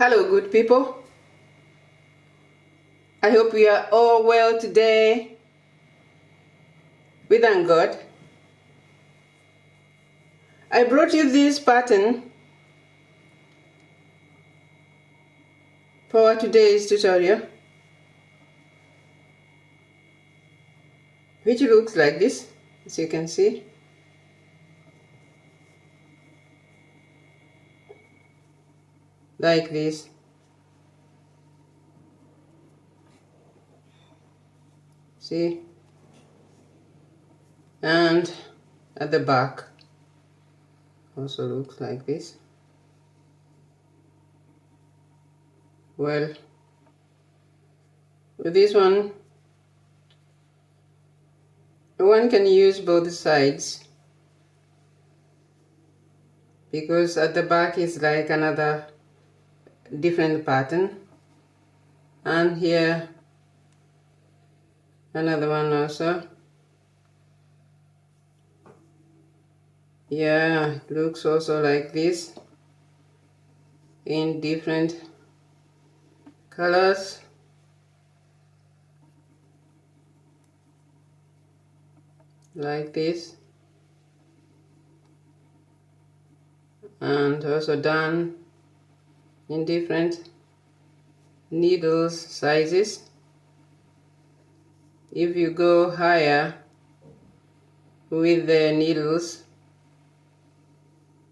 Hello, good people. I hope we are all well today. We thank God. I brought you this pattern for today's tutorial, which looks like this, as you can see. Like this. See? And at the back also looks like this. Well, with this one can use both sides, because at the back is like another different pattern, and here another one also. Yeah, it looks also like this in different colors. Like this, and also done in different needles sizes. If you go higher with the needles,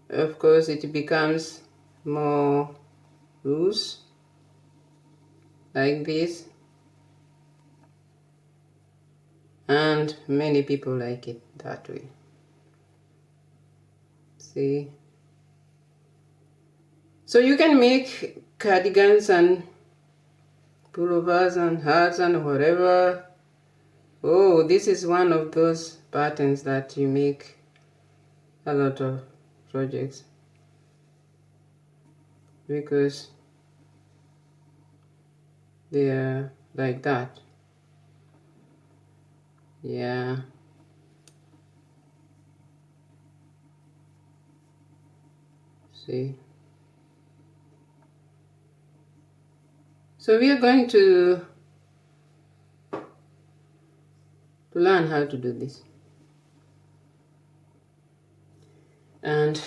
of course it becomes more loose, like this, and many people like it that way. See? So you can make cardigans and pullovers and hats and whatever. Oh, this is one of those patterns that you make a lot of projects, because they are like that. Yeah. See? So we are going to learn how to do this. And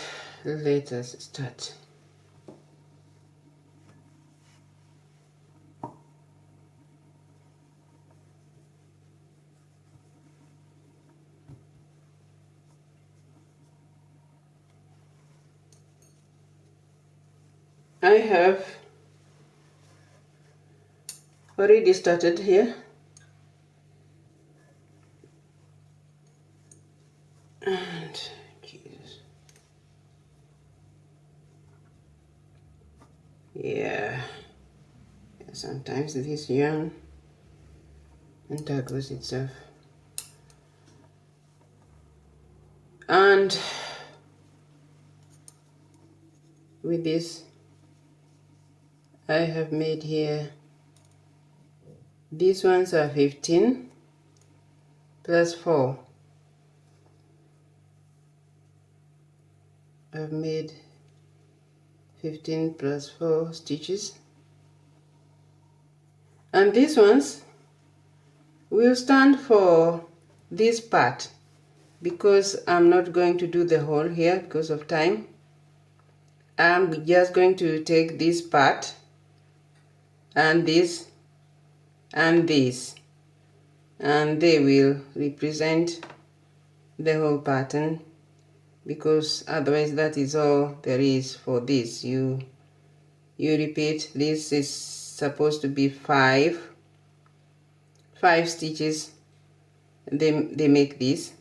let us start. I have already started here, and Jesus, yeah, sometimes this yarn entangles itself, and with this I have made here, these ones are 15 plus 4. I've made 15 plus 4 stitches, and these ones will stand for this part, because I'm not going to do the whole here because of time. I'm just going to take this part and this and this, and they will represent the whole pattern, because otherwise that is all there is for this. You repeat. This is supposed to be five stitches. They make this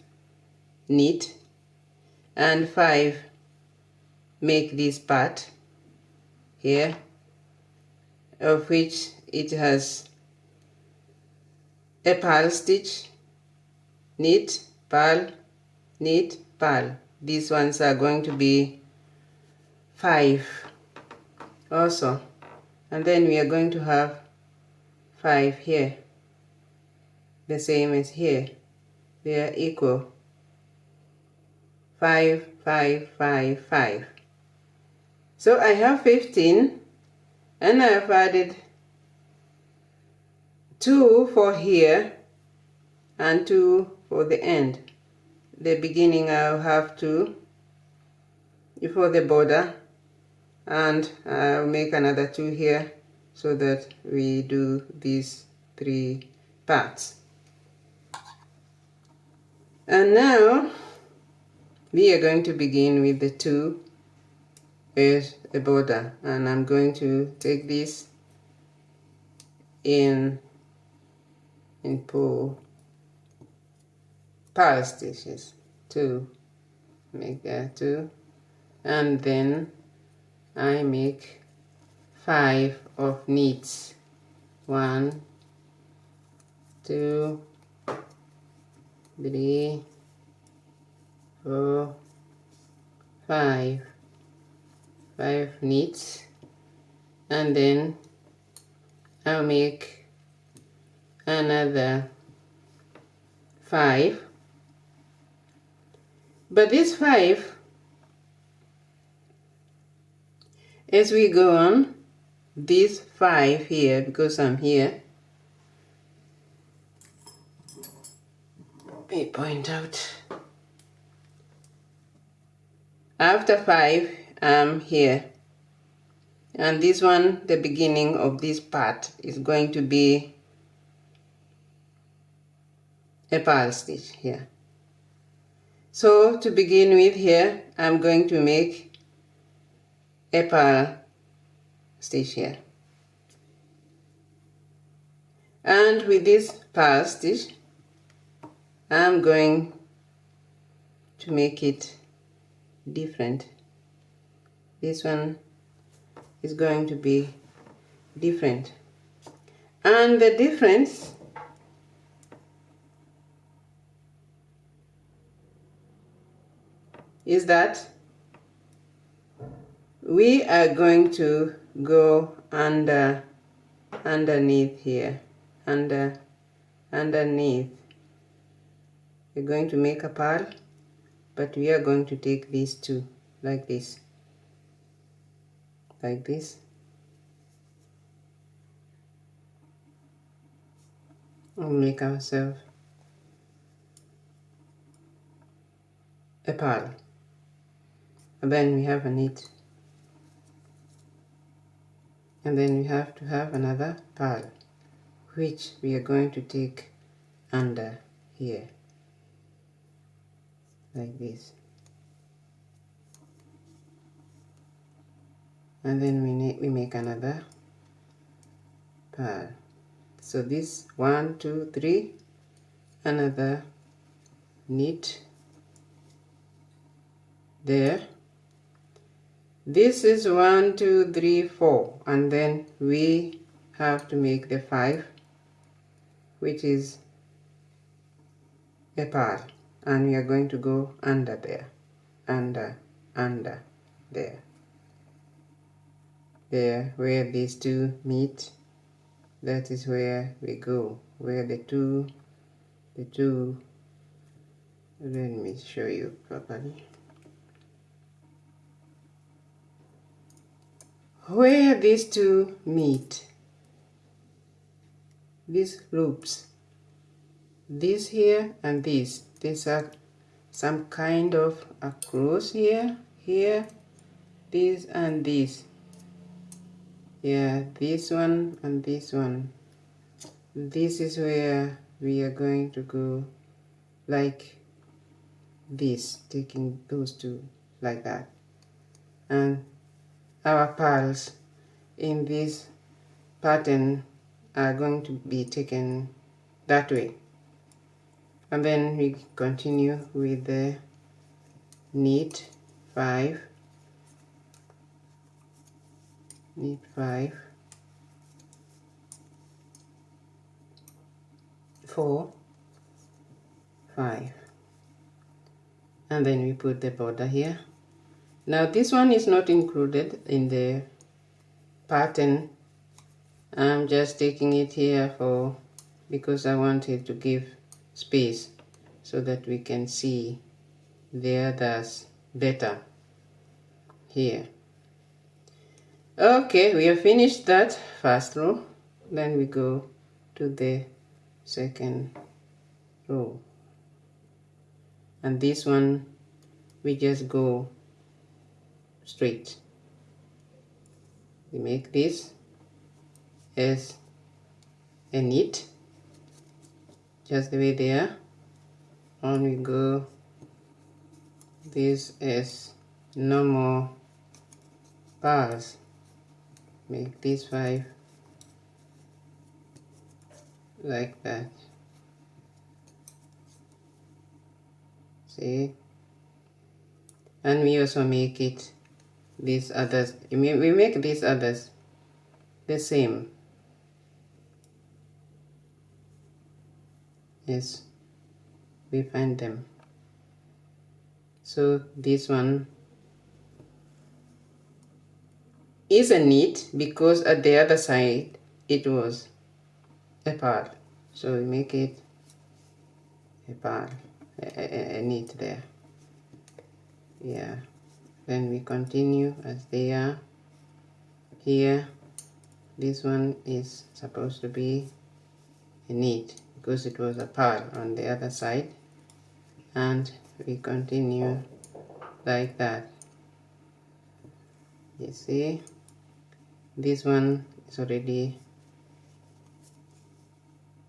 knit, and 5 make this part here, of which it has a purl stitch, knit, purl, knit, purl. These ones are going to be 5 also, and then we are going to have 5 here, the same as here. They are equal. 5, 5, 5, 5. So I have 15, and I've added 2 for here and 2 for the end. The beginning I'll have 2 before the border, and I'll make another 2 here so that we do these 3 parts. And now we are going to begin with the 2 with the border, and I'm going to take this in purl stitches, 2, make that 2, and then I make 5 of knits, 1, 2, 3, 4, 5 knits, and then I'll make another 5, but this 5, as we go on, this 5 here, because I'm here, let me point out, after 5 I'm here, and this one, the beginning of this part, is going to be a purl stitch here. So to begin with here, I'm going to make a purl stitch here, and with this purl stitch I'm going to make it different. This one is going to be different, and the difference is that we are going to go underneath here, underneath. We're going to make a purl, but we are going to take these 2 like this, and make ourselves a purl, and then we have a knit, and then we have to have another purl, which we are going to take under here like this, and then we make another purl. So this 1, 2, 3, another knit there. This is 1, 2, 3, 4, and then we have to make the 5, which is a purl, and we are going to go under there, under there where these 2 meet. That is where we go, where the two, let me show you properly. Where these 2 meet, these loops, this here and this, these are some kind of a cross here, this and this. Yeah, this one and this one. This is where we are going to go like this, taking those 2 like that. And our purls in this pattern are going to be taken that way. And then we continue with the knit 5, knit 5, 4, 5, and then we put the border here. Now this one is not included in the pattern. I'm just taking it here because I wanted to give space so that we can see the others better here. Okay, we have finished that first row. Then we go to the second row, and this one we just go straight. We make this as a knit, just the way they are. On we go this as normal purls. Make these 5 like that. See, and we also make it these others. We make these others the same as we find them. So this one is a knit because at the other side it was a purl, so we make it a purl, a knit there. Yeah, then we continue as they are here. This one is supposed to be a knit because it was a purl on the other side, and we continue like that. You see, this one is already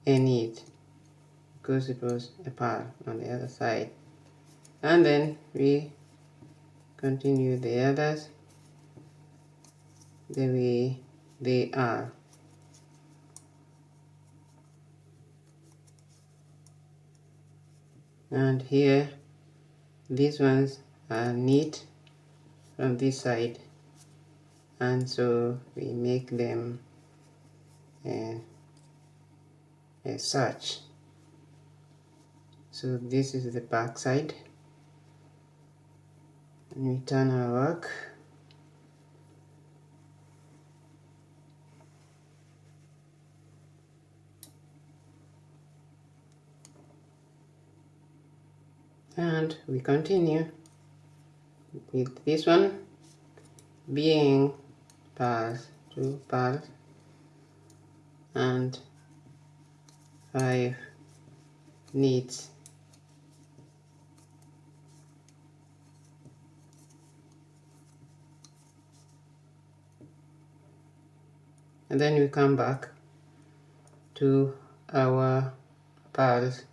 a knit because it was a purl on the other side, and then we continue the others the way they are. And here these ones are knit from this side, and so we make them as such. So this is the back side, and we turn our work. And we continue with this one being purls, 2 purls and 5 knits. And then we come back to our purls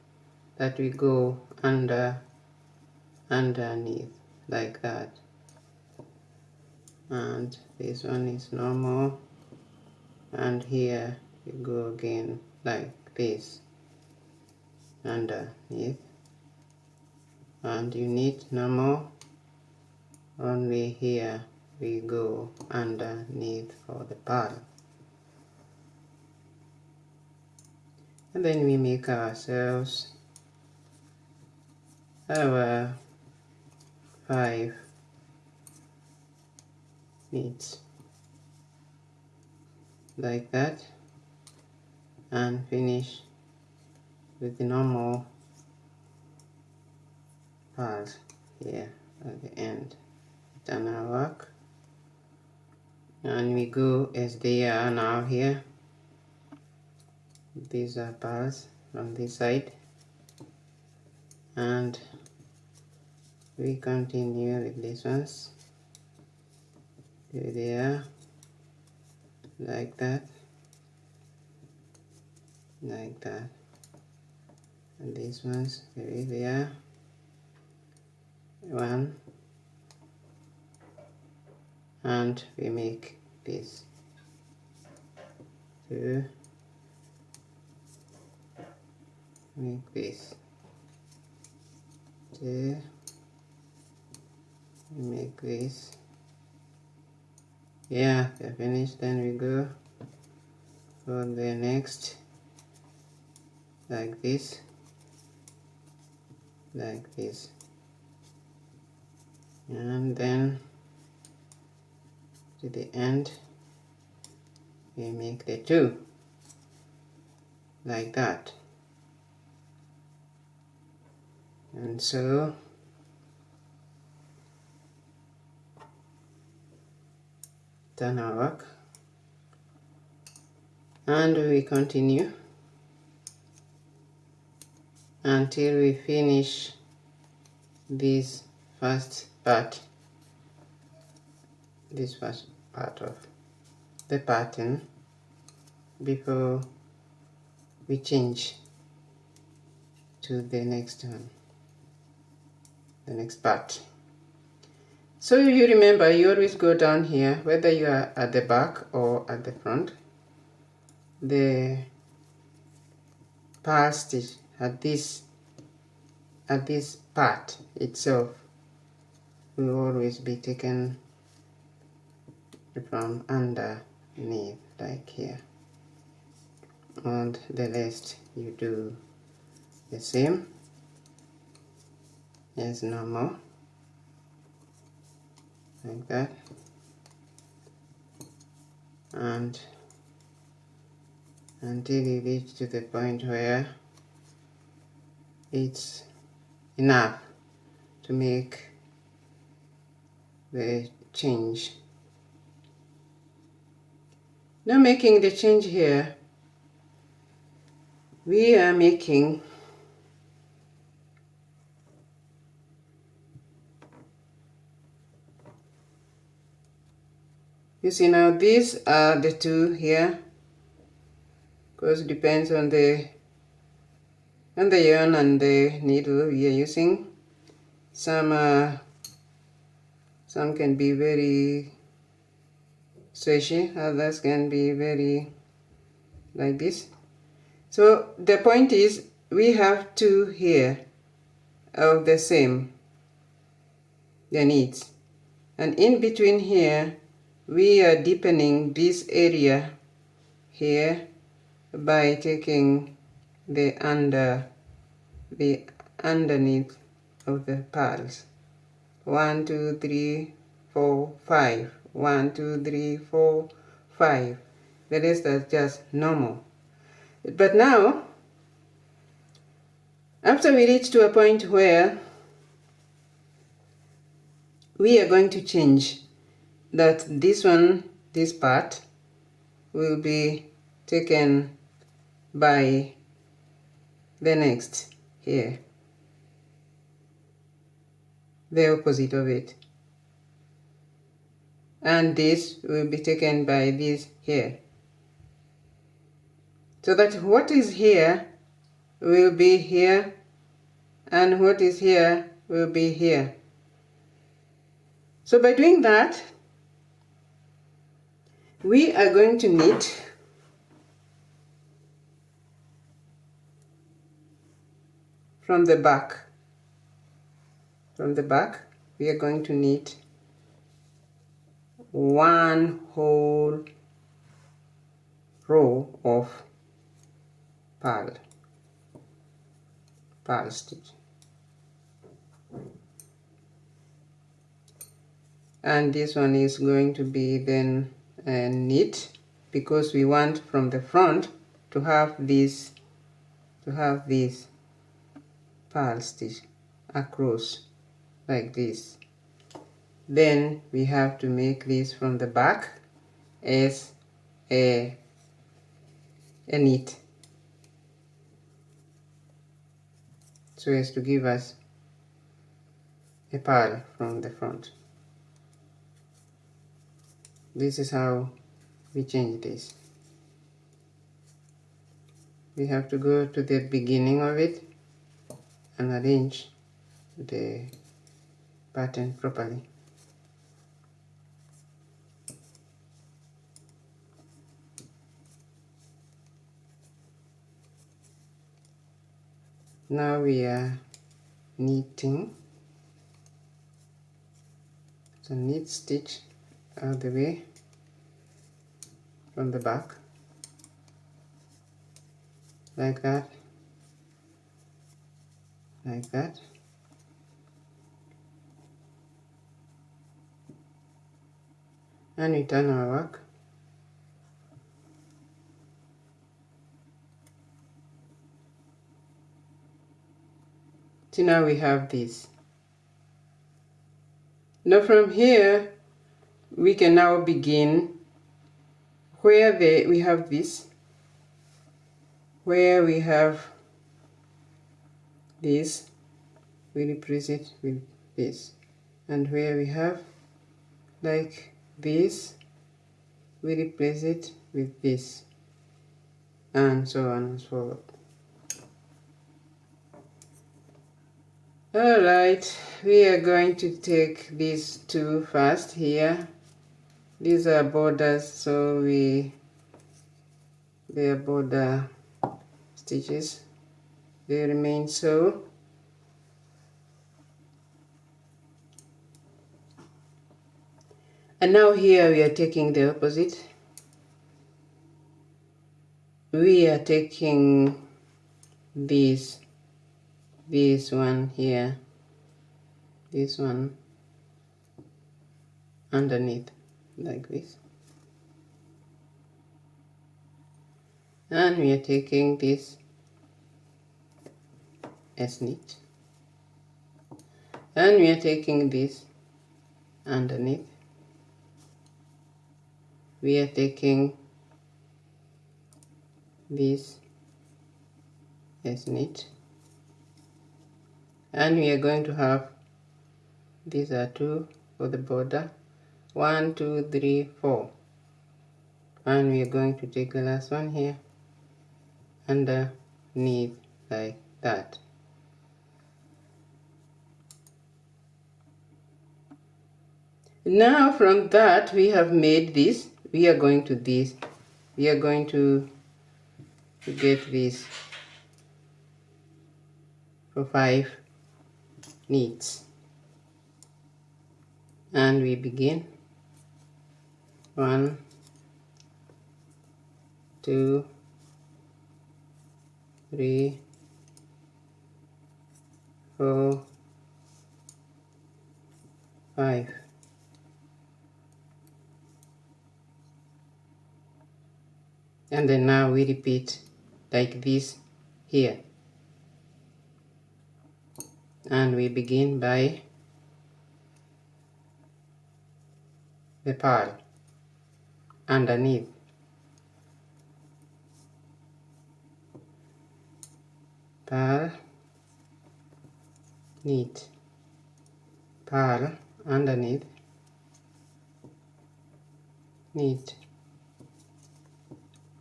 that we go underneath like that, and this one is normal, and here you go again like this underneath, and you knit normal, only here we go underneath for the purl. And then we make ourselves our 5 knits like that, and finish with the normal purls here at the end. Done our work, and we go as they are now here. These are purls from this side, and we continue with these ones. Here they are, like that, like that, and these ones, here they are, 1, and we make this 2, make this 2, make this. Yeah, they're finished. Then we go for the next, like this, like this, and then to the end we make the 2 like that. And so turn our work, and we continue until we finish this first part of the pattern before we change to the next one, the next part. So you remember, you always go down here, whether you are at the back or at the front. The purl stitch at this part itself will always be taken from underneath, like here, and the rest you do the same as normal, like that, and until you reach to the point where it's enough to make the change. Now, making the change here, we are making you see now these are the two here, because it depends on the yarn and the needle we are using. Some can be very stretchy, others can be very like this. So the point is, we have two here of the same, the needs, and in between here we are deepening this area here by taking the underneath of the purls. 1 2 3 4 5 1 2 3 4 5. The rest are just normal. But now, after we reach to a point where we are going to change, that this part will be taken by the next here, the opposite of it, and this will be taken by this here, so that what is here will be here and what is here will be here. So by doing that, we are going to knit from the back. From the back, we are going to knit one whole row of purl stitch, and this one is going to be then knit, because we want from the front to have this purl stitch across like this. Then we have to make this from the back as a knit, so as to give us a purl from the front. This is how we change this. We have to go to the beginning of it and arrange the pattern properly. Now we are knitting, so knit stitch all the way from the back, like that, like that, and we turn our work. So now we have this. Now from here we can now begin where we have this, where we have this, we replace it with this, and where we have like this, we replace it with this, and so on and so forth. Alright, we are going to take these two first here. These are borders, so they are border stitches. They remain so. And now here we are taking the opposite. We are taking this one here, this one underneath like this, and we are taking this as knit, and we are taking this underneath, we are taking this as knit, and we are going to have, these are 2 for the border, 1 2 3 4, and we are going to take the last one here underneath like that. Now from that we have made this, we are going to this, we are going to get this for 5 knits, and we begin 1 2 3 4 5. And then now we repeat like this here, and we begin by the purl underneath, purl, knit, purl underneath, knit,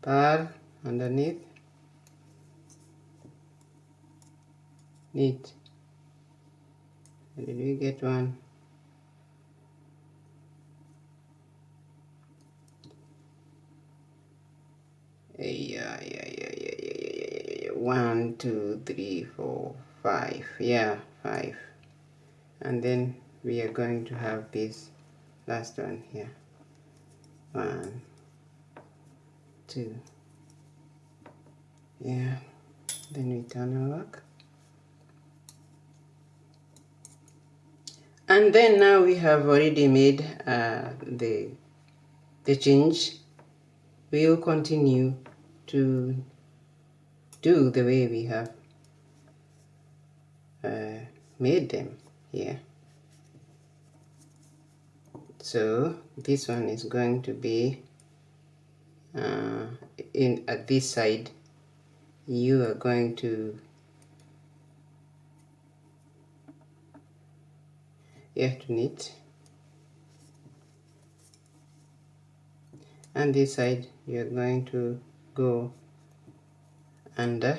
purl underneath, knit. Did we get one? Yeah. 1 2 3 4 5, yeah, 5. And then we are going to have this last one here, 1 2, yeah. Then we turn our work, and then now we have already made the change. We will continue to do the way we have made them here. So this one is going to be in at this side. You are going to knit, and this side you are going to go under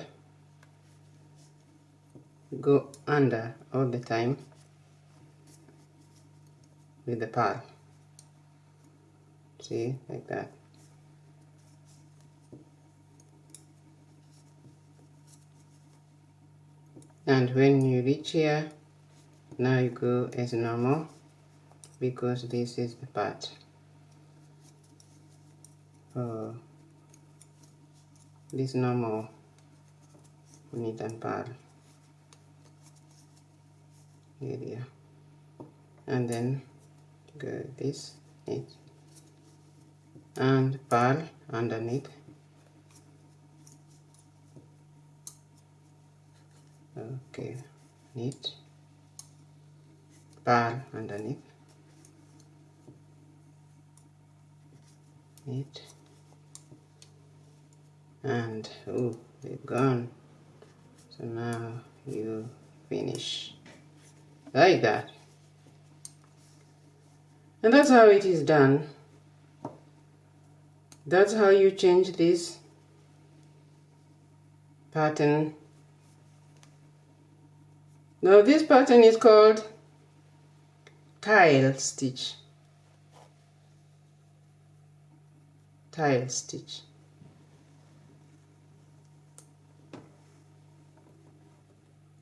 all the time with the purl. See, like that. And when you reach here, now you go as normal, because this is the part for this normal knit and purl area, and then go this knit and purl underneath. Okay, knit, purl underneath, knit, and oh, they're gone. So now you finish like that, and that's how it is done. That's how you change this pattern. Now this pattern is called tile stitch. Tile stitch.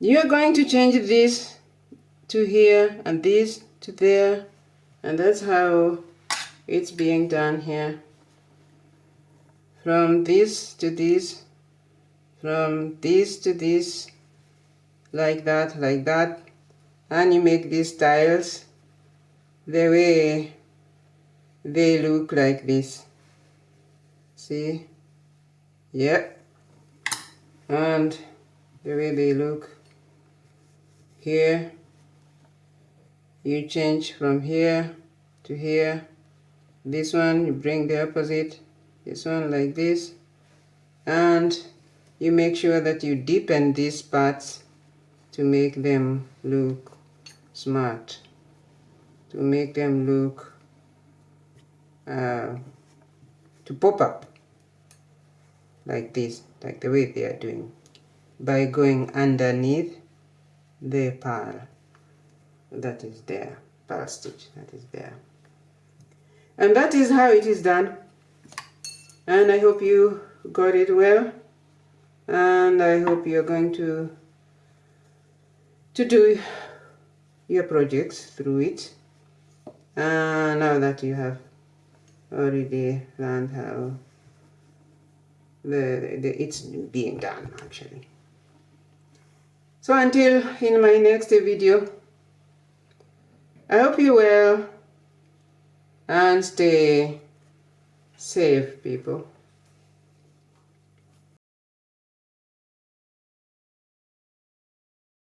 You are going to change this to here and this to there, and that's how it's being done here. From this to this, from this to this, like that, and you make these tiles the way they look like this. See? Yep. And the way they look here, you change from here to here. This one you bring the opposite, this one like this, and you make sure that you deepen these parts to make them look smart, to make them look to pop up like this, like the way they are doing, by going underneath the purl that is there, purl stitch that is there. And that is how it is done, and I hope you got it well, and I hope you're going to do your projects through it. And now that you have already learned how it's being done actually. So until in my next video, I hope you well and stay safe, people.